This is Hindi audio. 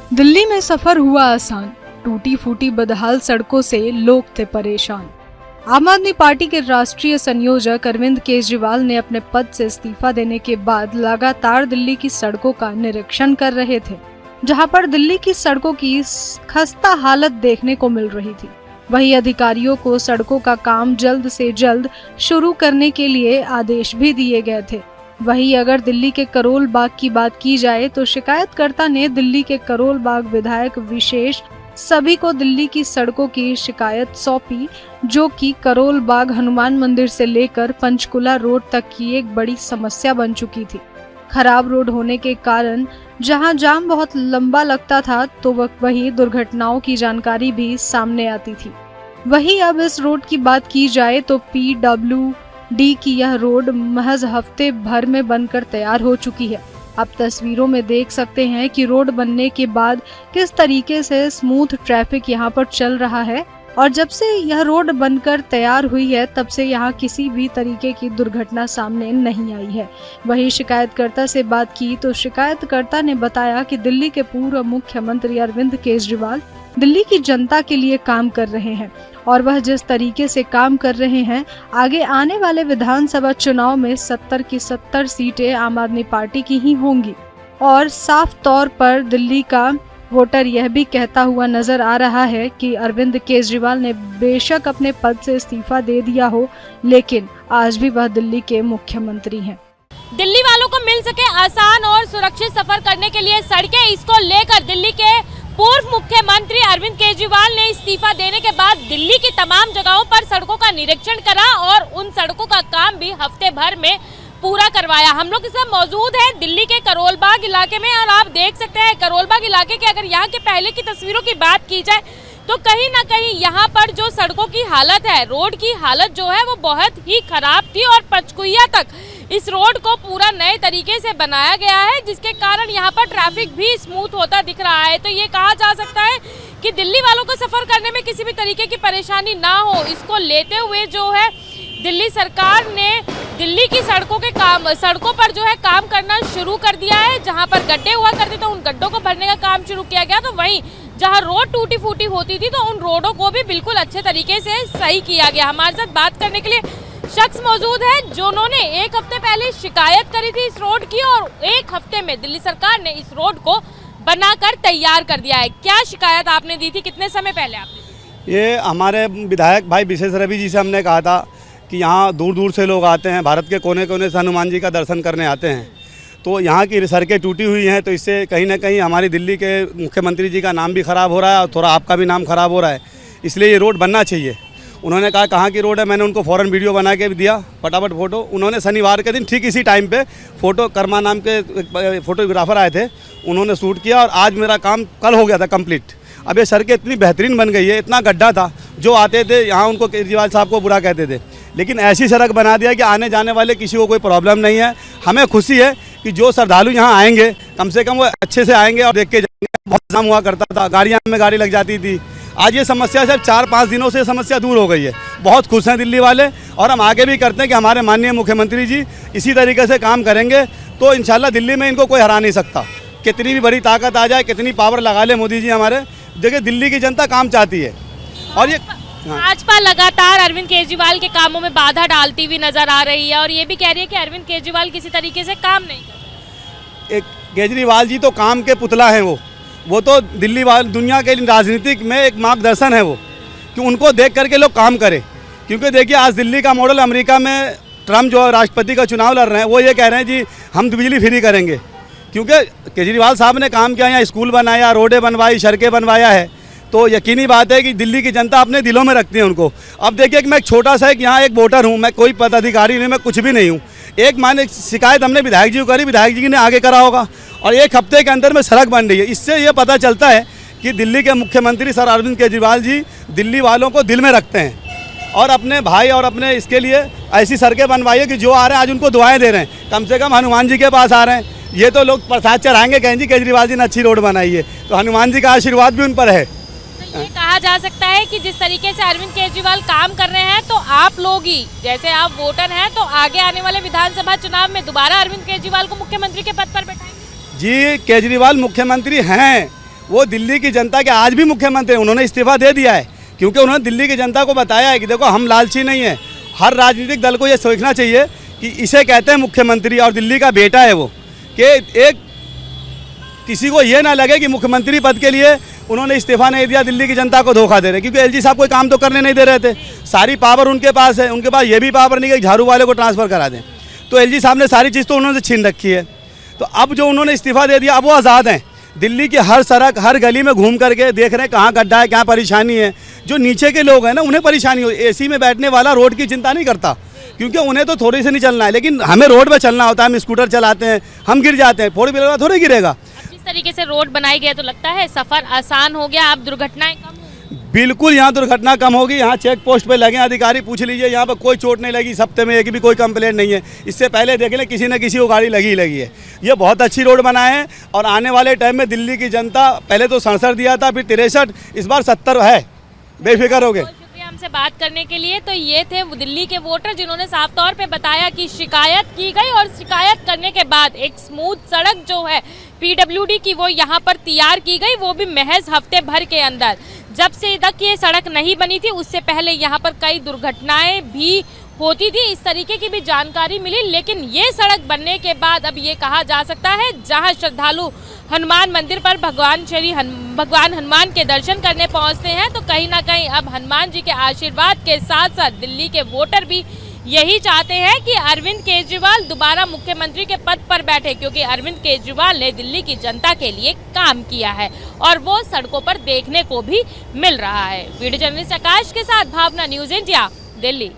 दिल्ली में सफर हुआ आसान, टूटी फूटी बदहाल सड़कों से लोग थे परेशान। आम आदमी पार्टी के राष्ट्रीय संयोजक अरविंद केजरीवाल ने अपने पद से इस्तीफा देने के बाद लगातार दिल्ली की सड़कों का निरीक्षण कर रहे थे, जहां पर दिल्ली की सड़कों की खस्ता हालत देखने को मिल रही थी। वहीं अधिकारियों को सड़कों का काम जल्द से जल्द शुरू करने के लिए आदेश भी दिए गए थे। वहीं अगर दिल्ली के करोल बाग की बात की जाए तो शिकायतकर्ता ने दिल्ली के करोल बाग विधायक विशेष सभी को दिल्ली की सड़कों की शिकायत सौंपी, जो कि करोल बाग हनुमान मंदिर से लेकर पंचकुला रोड तक की एक बड़ी समस्या बन चुकी थी। खराब रोड होने के कारण जहां जाम बहुत लंबा लगता था तो वहीं दुर्घटनाओं की जानकारी भी सामने आती थी। वहीं अब इस रोड की बात की जाए तो PWD की यह रोड महज हफ्ते भर में बनकर तैयार हो चुकी है। आप तस्वीरों में देख सकते हैं कि रोड बनने के बाद किस तरीके से स्मूथ ट्रैफिक यहां पर चल रहा है, और जब से यह रोड बनकर तैयार हुई है तब से यहां किसी भी तरीके की दुर्घटना सामने नहीं आई है। वहीं शिकायतकर्ता से बात की तो शिकायतकर्ता ने बताया कि दिल्ली के पूर्व मुख्यमंत्री अरविंद केजरीवाल दिल्ली की जनता के लिए काम कर रहे हैं, और वह जिस तरीके से काम कर रहे हैं, आगे आने वाले विधानसभा चुनाव में 70 की 70 सीटें आम आदमी पार्टी की ही होंगी। और साफ तौर पर दिल्ली का वोटर यह भी कहता हुआ नजर आ रहा है कि अरविंद केजरीवाल ने बेशक अपने पद से इस्तीफा दे दिया हो, लेकिन आज भी वह दिल्ली के मुख्यमंत्री हैं। दिल्ली वालों को मिल सके आसान और सुरक्षित सफर करने के लिए सड़कें, इसको लेकर दिल्ली के पूर्व मुख्यमंत्री अरविंद केजरीवाल ने इस्तीफा देने के बाद दिल्ली की तमाम जगहों पर सड़कों का निरीक्षण करा और उन सड़कों का काम भी हफ्ते भर में पूरा करवाया। हम लोग इस समय मौजूद हैं दिल्ली के करोल बाग इलाके में, और आप देख सकते हैं करोल बाग इलाके के अगर यहाँ के पहले की तस्वीरों की बात की जाए तो कहीं ना कहीं यहाँ पर जो सड़कों की हालत है, रोड की हालत जो है वो बहुत ही खराब थी, और पंचकुला तक इस रोड को पूरा नए तरीके से बनाया गया है, जिसके कारण यहाँ पर ट्रैफिक भी स्मूथ होता दिख रहा है। तो ये कहा जा सकता है कि दिल्ली वालों को सफर करने में किसी भी तरीके की परेशानी ना हो, इसको लेते हुए जो है दिल्ली सरकार ने दिल्ली की सड़कों पर जो है काम करना शुरू कर दिया है। जहां पर गड्ढे हुआ करते थे उन गड्ढों को भरने का काम शुरू किया गया, तो वहीं जहां रोड टूटी फूटी होती थी तो उन रोडों को भी बिल्कुल अच्छे तरीके से सही किया गया। हमारे साथ बात करने के लिए शख्स मौजूद है जिन्होंने एक हफ्ते पहले शिकायत करी थी इस रोड की, और एक हफ्ते में दिल्ली सरकार ने इस रोड को बनाकर तैयार कर दिया है। क्या शिकायत आपने दी थी, कितने समय पहले आपने? ये हमारे विधायक भाई विशेष रवि जी से हमने कहा था कि यहाँ दूर दूर से लोग आते हैं, भारत के कोने कोने से हनुमान जी का दर्शन करने आते हैं, तो यहाँ की सड़कें टूटी हुई हैं, तो इससे कहीं ना कहीं हमारी दिल्ली के मुख्यमंत्री जी का नाम भी ख़राब हो रहा है और थोड़ा आपका भी नाम ख़राब हो रहा है, इसलिए ये रोड बनना चाहिए। उन्होंने कहा कहाँ की रोड है, मैंने उनको फ़ौरन वीडियो बना के भी दिया, फटाफट फ़ोटो। उन्होंने शनिवार के दिन ठीक इसी टाइम पे फ़ोटो कर्मा नाम के फ़ोटोग्राफ़र आए थे, उन्होंने शूट किया और आज मेरा काम कल हो गया था कंप्लीट। अब ये सड़कें इतनी बेहतरीन बन गई है, इतना गड्ढा था, जो आते थे यहाँ उनको केजरीवाल साहब को बुरा कहते थे, लेकिन ऐसी सड़क बना दिया कि आने जाने वाले किसी को कोई प्रॉब्लम नहीं है। हमें खुशी है कि जो श्रद्धालु यहाँ आएंगे कम से कम वो अच्छे से आएंगे और देख के जाएंगे। बहुत जाम हुआ करता था, गाड़ियाँ में गाड़ी लग जाती थी, आज ये समस्या सिर्फ 4-5 दिनों से समस्या दूर हो गई है। बहुत खुश हैं दिल्ली वाले, और हम आगे भी करते हैं कि हमारे माननीय मुख्यमंत्री जी इसी तरीके से काम करेंगे तो इंशाल्लाह दिल्ली में इनको कोई हरा नहीं सकता। कितनी भी बड़ी ताकत आ जाए, कितनी पावर लगा ले मोदी जी हमारे, देखिए दिल्ली की जनता काम चाहती है। और ये भाजपा लगातार अरविंद केजरीवाल के कामों में बाधा डालती हुई नजर आ रही है और ये भी कह रही है कि अरविंद केजरीवाल किसी तरीके से काम नहीं करते। केजरीवाल जी तो काम के पुतला हैं, वो तो दिल्ली वाले दुनिया के राजनीतिक में एक मार्गदर्शन है, वो कि उनको देख करके लोग काम करें। क्योंकि देखिए आज दिल्ली का मॉडल अमेरिका में ट्रम्प जो राष्ट्रपति का चुनाव लड़ रहे हैं, वो ये कह रहे हैं जी हम बिजली फ्री करेंगे, क्योंकि केजरीवाल साहब ने काम किया, यहाँ स्कूल बनाया, रोडें बनवाई, सड़कें बनवाया है, तो यकीनी बात है कि दिल्ली की जनता अपने दिलों में रखती है उनको। अब देखिए कि मैं एक छोटा सा यहाँ एक वोटर हूँ, मैं कोई पदाधिकारी नहीं, मैं कुछ भी नहीं हूँ। एक माने शिकायत हमने विधायक जी को करी, विधायक जी ने आगे करा होगा, और एक हफ्ते के अंदर में सड़क बन रही है। इससे ये पता चलता है कि दिल्ली के मुख्यमंत्री सर अरविंद केजरीवाल जी दिल्ली वालों को दिल में रखते हैं, और अपने भाई और अपने इसके लिए ऐसी सड़कें बनवाइए कि जो आ रहे हैं आज उनको दुआएं दे रहे हैं, कम से कम हनुमान जी के पास आ रहे हैं। ये तो लोग प्रसाद चढ़ाएंगे, कहें जी केजरीवाल जी ने अच्छी रोड बनाई है, तो हनुमान जी का आशीर्वाद भी उन पर है। ये कहा जा सकता है कि जिस तरीके से अरविंद केजरीवाल काम कर रहे हैं, तो आप लोग ही जैसे आप वोटर हैं, तो आगे आने वाले विधानसभा चुनाव में दोबारा अरविंद केजरीवाल को मुख्यमंत्री के पद पर बैठाएंगे? जी केजरीवाल मुख्यमंत्री हैं, वो दिल्ली की जनता के आज भी मुख्यमंत्री हैं, उन्होंने इस्तीफा दे दिया है क्योंकि उन्होंने दिल्ली की जनता को बताया है कि देखो हम लालची नहीं है। हर राजनीतिक दल को ये सोचना चाहिए कि इसे कहते हैं मुख्यमंत्री और दिल्ली का बेटा है वो, कि एक किसी को ये ना लगे कि मुख्यमंत्री पद के लिए उन्होंने इस्तीफा नहीं दिया, दिल्ली की जनता को धोखा दे रहे, क्योंकि एलजी साहब कोई काम तो करने नहीं दे रहे थे। सारी पावर उनके पास है, उनके पास ये भी पावर नहीं है कि झाड़ू वाले को ट्रांसफ़र करा दें। तो एलजी साहब ने सारी चीज़ तो उन्होंने छीन रखी है। तो अब जो उन्होंने इस्तीफा दे दिया, अब वो आज़ाद हैं। दिल्ली की हर सड़क हर गली में घूम करके देख रहे हैं कहाँ गड्ढा है, क्या परेशानी है। जो नीचे के लोग हैं ना, उन्हें परेशानी हो। एसी में बैठने वाला रोड की चिंता नहीं करता, क्योंकि उन्हें तो थोड़ी से नहीं चलना है, लेकिन हमें रोड पे चलना होता है। हम स्कूटर चलाते हैं, हम गिर जाते हैं, फोर व्हीलर थोड़े गिरेगा। जिस तरीके से रोड बनाई गई है तो लगता है सफर आसान हो गया, अब दुर्घटनाएं कम होंगी। बिल्कुल, यहाँ दुर्घटना कम होगी। यहाँ चेक पोस्ट पे लगे अधिकारी, पूछ लीजिए, यहाँ पर कोई चोट नहीं लगी। इस हफ्ते में एक भी कोई कंप्लेंट नहीं है। इससे पहले देख लें, किसी न किसी को गाड़ी लगी ही लगी है। ये बहुत अच्छी रोड बनाए हैं और आने वाले टाइम में दिल्ली की जनता, पहले तो 67 दिया था, फिर 63, इस बार 70 है। बेफिक्र हो गए। शुक्रिया हमसे बात करने के लिए। तो ये थे दिल्ली के वोटर जिन्होंने साफ तौर पे बताया कि शिकायत की गई और शिकायत करने के बाद एक स्मूथ सड़क जो है पीडब्ल्यूडी की वो यहाँ पर तैयार की गई, वो भी महज हफ्ते भर के अंदर। जब से तक ये सड़क नहीं बनी थी उससे पहले यहाँ पर कई दुर्घटनाएं भी होती थी, इस तरीके की भी जानकारी मिली। लेकिन ये सड़क बनने के बाद अब ये कहा जा सकता है जहाँ श्रद्धालु हनुमान मंदिर पर भगवान हनुमान के दर्शन करने पहुँचते हैं, तो कहीं ना कहीं अब हनुमान जी के आशीर्वाद के साथ साथ दिल्ली के वोटर भी यही चाहते हैं कि अरविंद केजरीवाल दोबारा मुख्यमंत्री के पद पर बैठे, क्योंकि अरविंद केजरीवाल ने दिल्ली की जनता के लिए काम किया है और वो सड़कों पर देखने को भी मिल रहा है। वीडियो जर्नलिस्ट आकाश के साथ भावना, न्यूज़ इंडिया, दिल्ली।